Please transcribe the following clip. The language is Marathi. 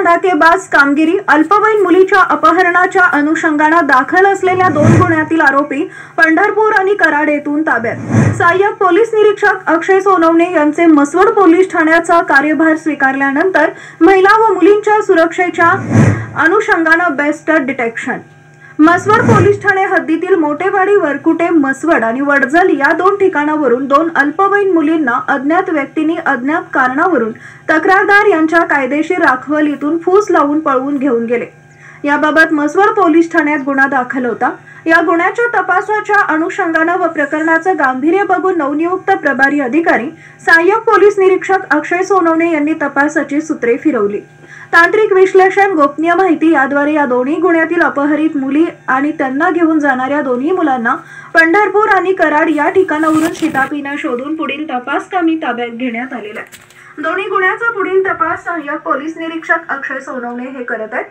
धडाकेबाज कामगिरी। अल्पवयीन मुलीच्या अपहरणाच्या अनुषंगाने दाखल असलेल्या 2 गुन्ह्यातील आरोपी पंढरपूर आणि कराड येथून ताब्यात। सहाय्यक पोलीस निरीक्षक अक्षय सोनवणे यांचे मसवड पोलीस ठाण्याचा कार्यभार स्वीकारल्यानंतर महिला व मुलींच्या सुरक्षेच्या अनुषंगाने best detection. Mhaswad police Thane हद्दीतील मोठेवाडी, वरकुटे, मसवड आणि वडजल या 2 ठिकाणावरून 2 अल्पवयीन मुलींना अज्ञात व्यक्तींनी अज्ञात कारणावरून तक्रारदार यांच्या कायदेशीर राखवलीतून फूस लावून पळवून घेऊन गेले। याबाबत मसवड पोलीस ठाण्यात गुन्हा दाखल होता। या गुन्ह्याच्या तपासाच्या अनुषंगाने व प्रकरणाचे गांभीर्य बघून नवनियुक्त प्रभारी अधिकारी सहाय्यक पोलीस निरीक्षक अक्षय सोनवणे यांनी तपासाची सूत्रे फिरवली। तांत्रिक विश्लेषण, गोपनीय माहिती याद्वारे या दोन्ही गुन्ह्यातील अपहरित मुली आणि त्यांना घेऊन जाणाऱ्या दोन्ही मुलांना पंढरपूर आणि कराड या ठिकाणावरून शिताफीने शोधून पुढील तपास कामी ताब्यात घेण्यात आलेला आहे। दोन्ही गुन्ह्याचा पुढील तपास सहाय्यक पोलीस निरीक्षक अक्षय सोनवणे हे करत आहेत।